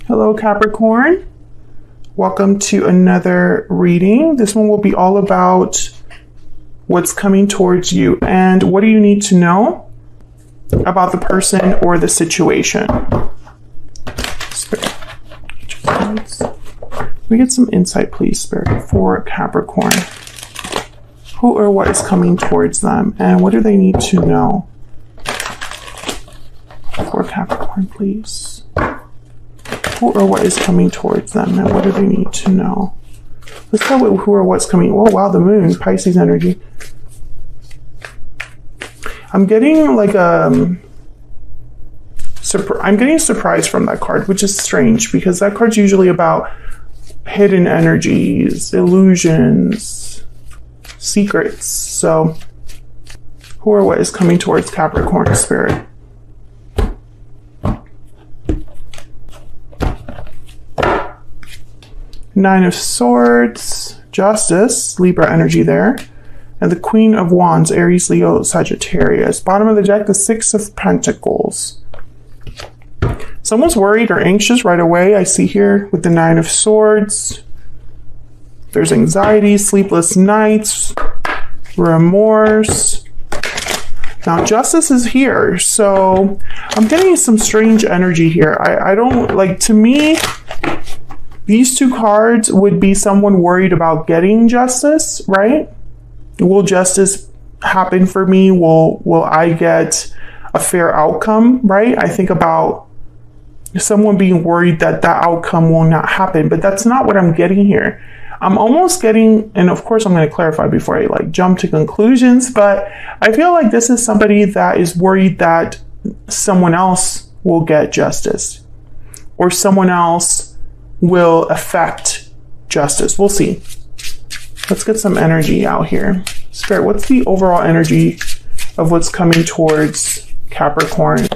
Hello, Capricorn. Welcome to another reading. This one will be all about what's coming towards you and what do you need to know about the person or the situation. Spirit, can we get some insight, please, Spirit, for Capricorn? Who or what is coming towards them and what do they need to know for Capricorn, please? Who or what is coming towards them and what do they need to know? Let's start with who or what's coming. Oh, wow, the moon, Pisces energy. I'm getting like I'm getting surprised from that card, which is strange because that card's usually about hidden energies, illusions, secrets. So who or what is coming towards Capricorn, Spirit? Nine of Swords, Justice, Libra energy there. And the Queen of Wands, Aries, Leo, Sagittarius. Bottom of the deck, the Six of Pentacles. Someone's worried or anxious right away, I see here with the Nine of Swords. There's anxiety, sleepless nights, remorse. Now, Justice is here, so I'm getting some strange energy here. I don't, like, to me, these two cards would be someone worried about getting justice, right? Will justice happen for me? Will I get a fair outcome, right? I think about someone being worried that that outcome will not happen, but that's not what I'm getting here. I'm almost getting, and of course I'm going to clarify before I jump to conclusions, but I feel like this is somebody that is worried that someone else will get justice or someone else will affect justice. We'll see. Let's get some energy out here. Spirit, what's the overall energy of what's coming towards Capricorn?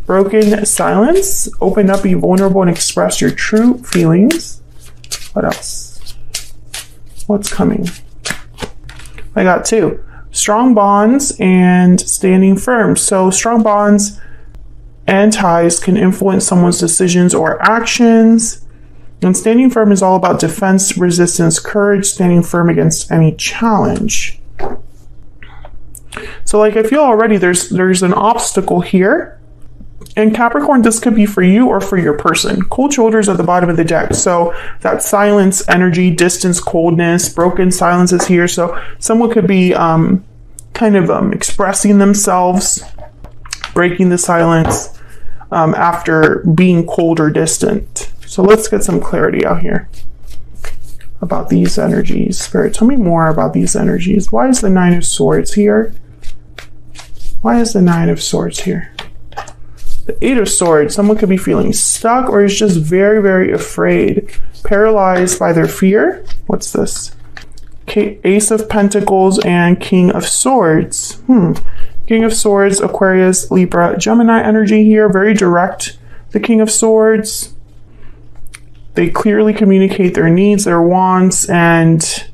Broken silence. Open up, be vulnerable, and express your true feelings. What else? What's coming? I got two. Strong bonds and standing firm. So strong bonds and ties can influence someone's decisions or actions. And standing firm is all about defense, resistance, courage, standing firm against any challenge. So like I feel already there's an obstacle here. And Capricorn, this could be for you or for your person. Cold shoulders at the bottom of the deck. So that silence, energy, distance, coldness, broken silence is here. So someone could be expressing themselves, breaking the silence after being cold or distant. So let's get some clarity out here about these energies. Spirit, tell me more about these energies. Why is the Nine of Swords here? Why is the Nine of Swords here? The Eight of Swords, someone could be feeling stuck or is just very, very afraid, paralyzed by their fear. What's this? Ace of Pentacles and King of Swords. King of Swords, Aquarius, Libra, Gemini energy here. Very direct. The King of Swords. They clearly communicate their needs, their wants, and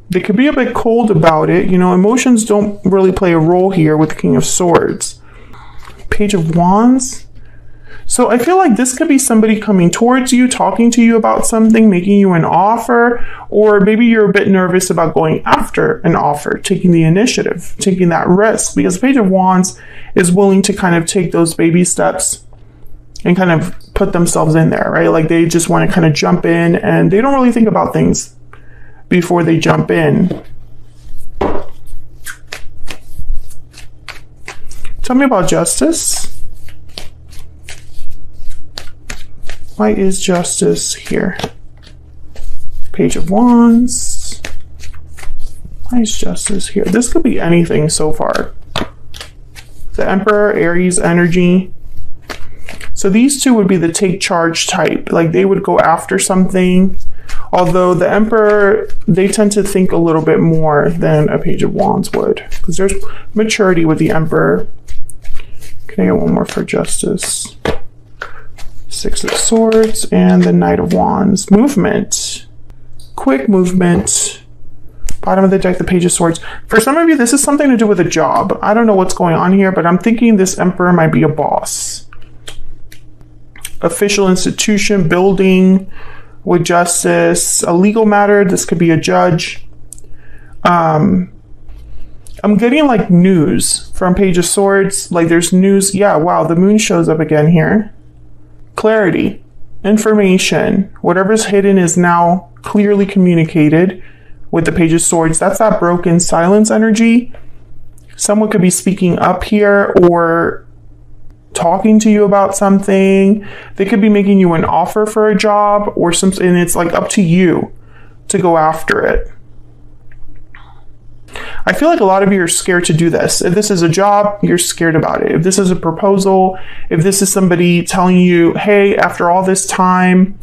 they could be a bit cold about it. You know, emotions don't really play a role here with the King of Swords. Page of Wands. So I feel like this could be somebody coming towards you, talking to you about something, making you an offer, or maybe you're a bit nervous about going after an offer, taking the initiative, taking that risk, because Page of Wands is willing to kind of take those baby steps and kind of put themselves in there, right? Like they just want to kind of jump in and they don't really think about things before they jump in. Tell me about justice. Why is justice here? Page of Wands. Why is justice here? This could be anything so far. The Emperor, Aries energy. So these two would be the take charge type. Like they would go after something. Although the Emperor, they tend to think a little bit more than a Page of Wands would. Because there's maturity with the Emperor. Can I get one more for justice? Six of Swords and the Knight of Wands. Movement. Quick movement. Bottom of the deck, the Page of Swords. For some of you, this is something to do with a job. I don't know what's going on here, but I'm thinking this Emperor might be a boss. official institution, building with justice, a legal matter. This could be a judge. I'm getting like news from Page of Swords. Like there's news. Yeah, wow, the moon shows up again here. Clarity, information, whatever's hidden is now clearly communicated with the Page of Swords. That's that broken silence energy. Someone could be speaking up here or talking to you about something. They could be making you an offer for a job or something, and it's like up to you to go after it. I feel like a lot of you are scared to do this. If this is a job, you're scared about it. If this is a proposal, if this is somebody telling you, hey, after all this time,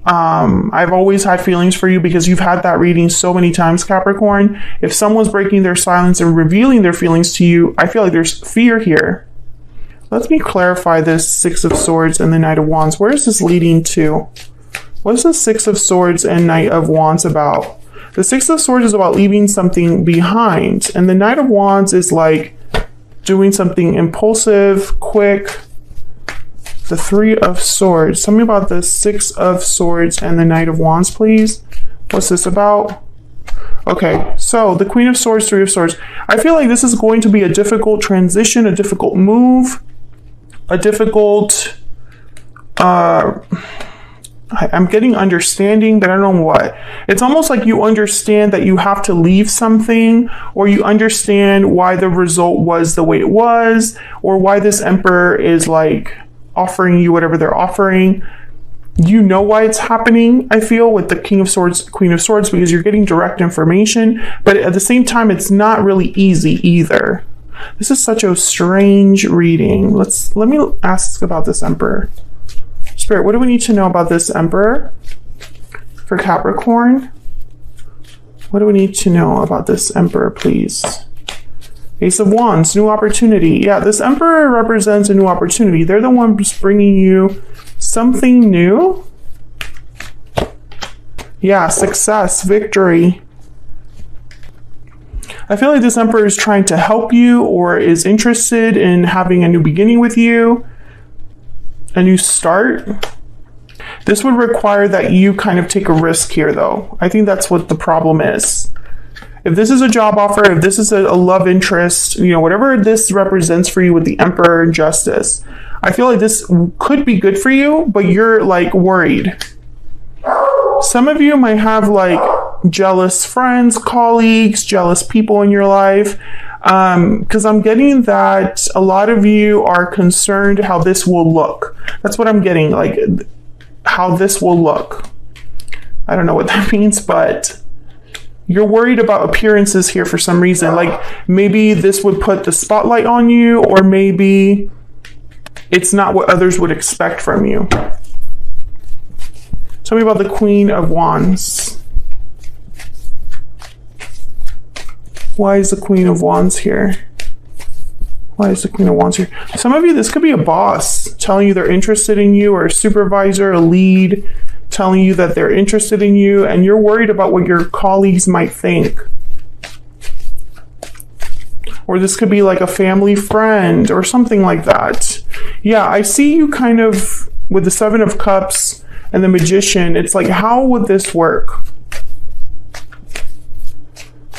I've always had feelings for you, because you've had that reading so many times, Capricorn. If someone's breaking their silence and revealing their feelings to you, I feel like there's fear here. Let me clarify this Six of Swords and the Knight of Wands. Where is this leading to? What's the Six of Swords and Knight of Wands about? The Six of Swords is about leaving something behind, and the Knight of Wands is like doing something impulsive, quick. The Three of Swords. Tell me about the Six of Swords and the Knight of Wands, please. What's this about? Okay, so the Queen of Swords, Three of Swords. I feel like this is going to be a difficult transition, a difficult move, a difficult... I'm getting understanding, but I don't know what. It's almost like you understand that you have to leave something, or you understand why the result was the way it was, or why this Emperor is like offering you whatever they're offering. You know why it's happening, I feel, with the King of Swords, Queen of Swords, because you're getting direct information, but at the same time, it's not really easy either. This is such a strange reading. Let me ask about this Emperor. Spirit, what do we need to know about this Emperor for Capricorn? What do we need to know about this Emperor, please? Ace of Wands, new opportunity. Yeah, this Emperor represents a new opportunity. They're the ones bringing you something new. Yeah, success, victory. I feel like this Emperor is trying to help you, or is interested in having a new beginning with you. A new start. This would require that you kind of take a risk here, though. I think that's what the problem is. If this is a job offer, if this is a love interest, you know, whatever this represents for you with the Emperor and Justice, I feel like this could be good for you, but you're like worried. Some of you might have like jealous friends, colleagues, jealous people in your life. Because I'm getting that a lot of you are concerned how this will look. That's what I'm getting, like how this will look. I don't know what that means, but you're worried about appearances here for some reason. Like maybe this would put the spotlight on you, or maybe it's not what others would expect from you. Tell me about the Queen of Wands. Why is the Queen of Wands here? Why is the Queen of Wands here? Some of you, this could be a boss telling you they're interested in you, or a supervisor, a lead, telling you that they're interested in you, and you're worried about what your colleagues might think. Or this could be like a family friend or something like that. Yeah, I see you kind of with the Seven of Cups and the Magician. It's like, how would this work?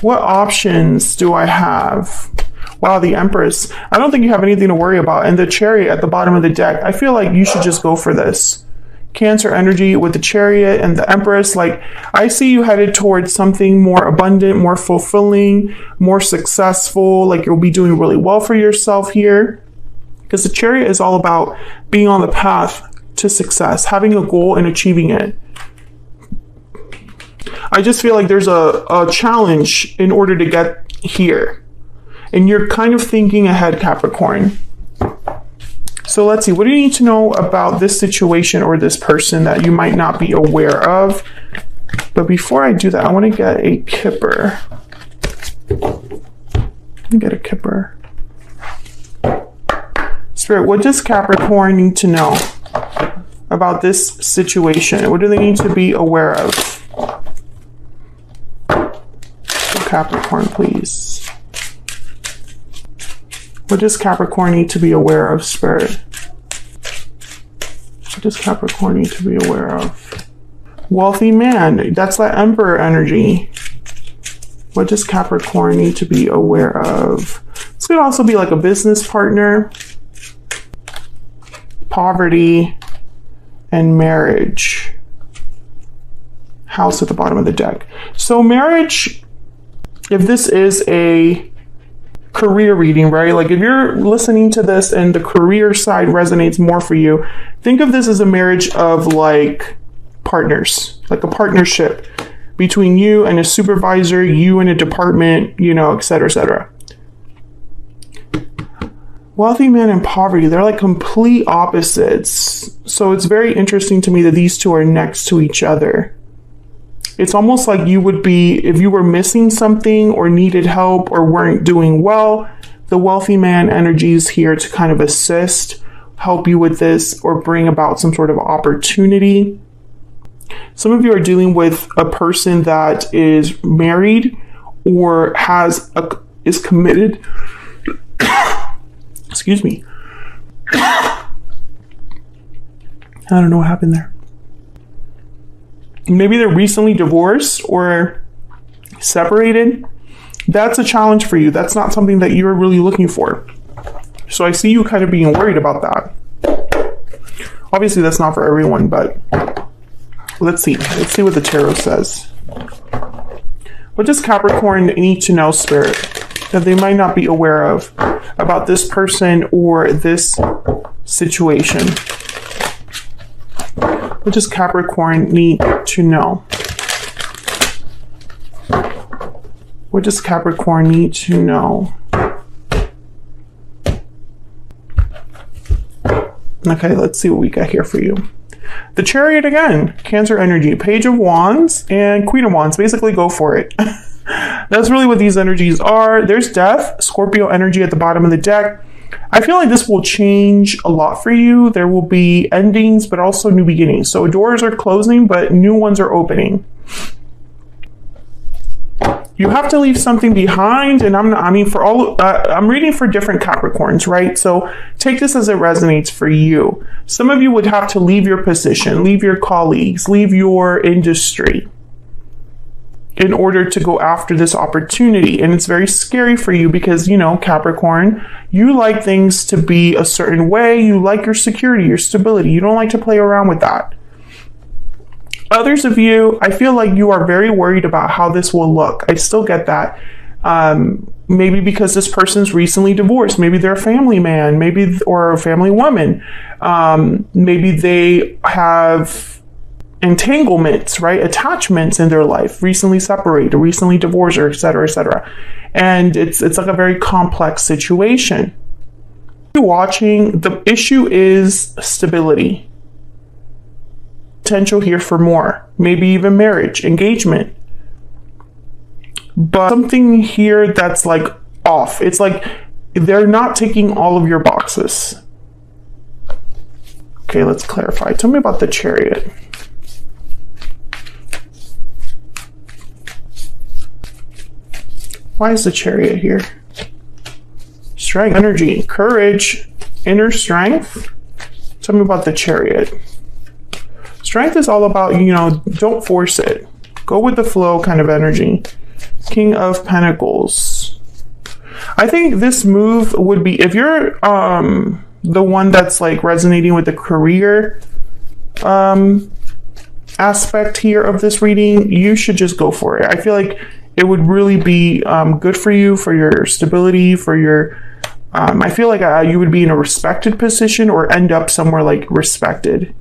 What options do I have? Wow, the Empress. I don't think you have anything to worry about. And the Chariot at the bottom of the deck. I feel like you should just go for this. Cancer energy with the Chariot and the Empress. Like, I see you headed towards something more abundant, more fulfilling, more successful. Like, you'll be doing really well for yourself here. Because the Chariot is all about being on the path to success, having a goal and achieving it. I just feel like there's a challenge in order to get here. And you're kind of thinking ahead, Capricorn. So let's see, what do you need to know about this situation or this person that you might not be aware of? But before I do that, I want to get a Kipper. Let me get a Kipper. Spirit, what does Capricorn need to know about this situation? What do they need to be aware of? Capricorn, please. What does Capricorn need to be aware of, Spirit? What does Capricorn need to be aware of? Wealthy man. That's that Emperor energy. What does Capricorn need to be aware of? This could also be like a business partner, poverty, and marriage. House at the bottom of the deck. So marriage, if this is a career reading, right? Like if you're listening to this and the career side resonates more for you, think of this as a marriage of like partners, like a partnership between you and a supervisor, you and a department, you know, etc., etc. Wealthy man and poverty, they're like complete opposites. So it's very interesting to me that these two are next to each other. It's almost like you would be, if you were missing something or needed help or weren't doing well, the wealthy man energy is here to kind of assist, help you with this, or bring about some sort of opportunity. Some of you are dealing with a person that is married or is committed. Excuse me. I don't know what happened there. Maybe they're recently divorced or separated. That's a challenge for you. That's not something that you're really looking for. So I see you kind of being worried about that. Obviously, that's not for everyone, but let's see. Let's see what the tarot says. What does Capricorn need to know, Spirit, that they might not be aware of about this person or this situation? What does Capricorn need to know? What does Capricorn need to know? Okay, let's see what we got here for you. The Chariot again, Cancer energy, Page of Wands and Queen of Wands. Basically, go for it. That's really what these energies are. There's Death, Scorpio energy at the bottom of the deck. I feel like this will change a lot for you. There will be endings, but also new beginnings. So doors are closing, but new ones are opening. You have to leave something behind, and I'm reading for different Capricorns, right? So take this as it resonates for you. Some of you would have to leave your position, leave your colleagues, leave your industry in order to go after this opportunity. And it's very scary for you because, you know, Capricorn, you like things to be a certain way. You like your security, your stability. You don't like to play around with that. Others of you, I feel like you are very worried about how this will look. I still get that. Maybe because this person's recently divorced. Maybe they're a family man, or a family woman. Maybe they have entanglements, right? Attachments in their life, recently separated, recently divorced, or et cetera, et cetera. And it's like a very complex situation. Watching, the issue is stability. Potential here for more, maybe even marriage, engagement. But something here that's like off. It's like they're not ticking all of your boxes. Okay, let's clarify. Tell me about the Chariot. Why is the Chariot here? Strength, energy, courage, inner strength. Tell me about the Chariot. Strength is all about, you know, don't force it. Go with the flow kind of energy. King of Pentacles. I think this move would be, if you're the one that's like resonating with the career aspect here of this reading, you should just go for it. I feel like it would really be good for you, for your stability, for your, I feel like you would be in a respected position or end up somewhere like respected.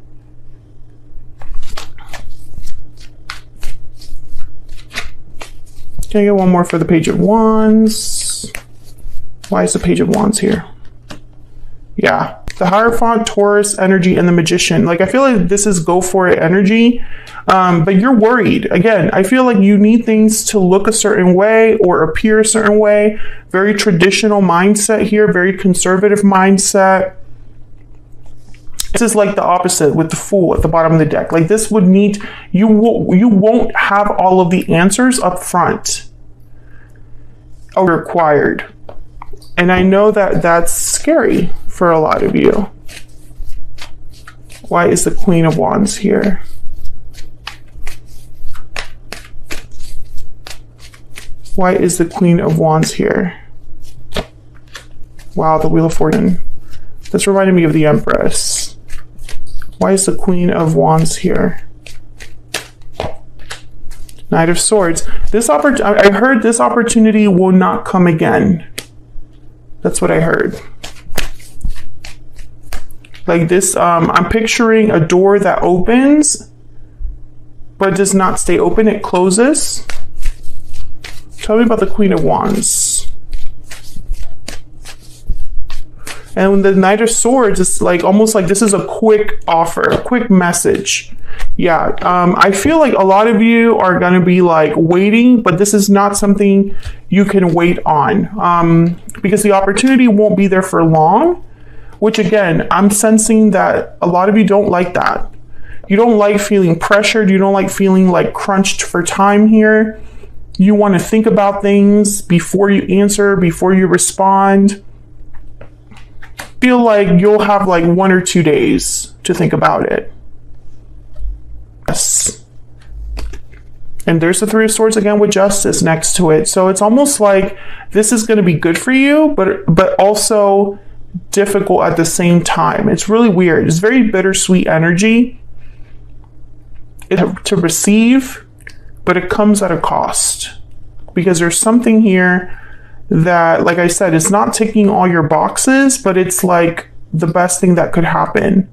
Can I get one more for the Page of Wands? Why is the Page of Wands here? Yeah, the Hierophant, Taurus energy, and the Magician. Like, I feel like this is go for it energy, but you're worried. Again, I feel like you need things to look a certain way or appear a certain way. Very traditional mindset here, very conservative mindset. This is like the opposite with the Fool at the bottom of the deck. Like this would need, you won't have all of the answers up front or required. And I know that that's scary for a lot of you. Why is the Queen of Wands here? Why is the Queen of Wands here? Wow, the Wheel of Fortune. This reminded me of the Empress. Why is the Queen of Wands here? Knight of Swords. I heard this opportunity will not come again. That's what I heard. Like this, I'm picturing a door that opens, but does not stay open. It closes. Tell me about the Queen of Wands. And when the Knight of Swords is like almost like this is a quick offer, a quick message. Yeah, I feel like a lot of you are going to be like waiting, but this is not something you can wait on because the opportunity won't be there for long, which again, I'm sensing that a lot of you don't like that. You don't like feeling pressured. You don't like feeling like crunched for time here. You want to think about things before you answer, before you respond. Feel like you'll have like 1 or 2 days to think about it. Yes. And there's the Three of Swords again with Justice next to it. So it's almost like this is going to be good for you, but also difficult at the same time. It's really weird. It's very bittersweet energy to receive, but it comes at a cost because there's something here that, like I said, it's not ticking all your boxes, but it's like the best thing that could happen.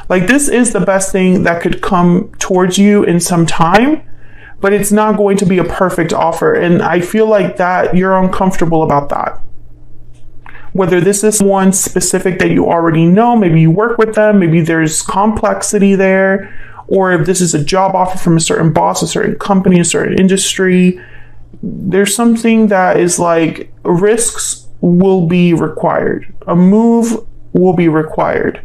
Like this is the best thing that could come towards you in some time, but it's not going to be a perfect offer. And I feel like that you're uncomfortable about that. Whether this is one specific that you already know, maybe you work with them, maybe there's complexity there, or if this is a job offer from a certain boss, a certain company, a certain industry, there's something that is like risks will be required. A move will be required.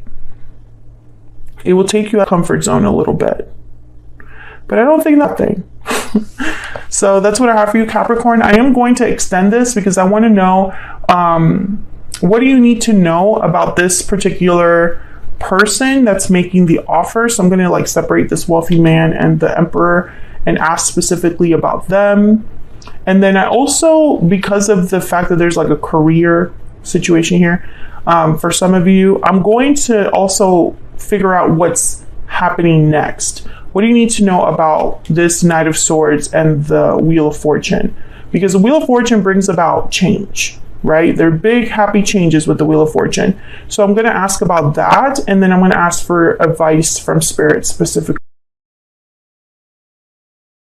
It will take you out of the comfort zone a little bit. But I don't think that thing. So that's what I have for you, Capricorn. I am going to extend this because I want to know what do you need to know about this particular person that's making the offer. So I'm going to like separate this wealthy man and the Emperor and ask specifically about them. And then I also, because of the fact that there's like a career situation here, for some of you, I'm going to also figure out what's happening next. What do you need to know about this Knight of Swords and the Wheel of Fortune? Because the Wheel of Fortune brings about change, right? They're big, happy changes with the Wheel of Fortune. So I'm going to ask about that, and then I'm going to ask for advice from Spirit specifically.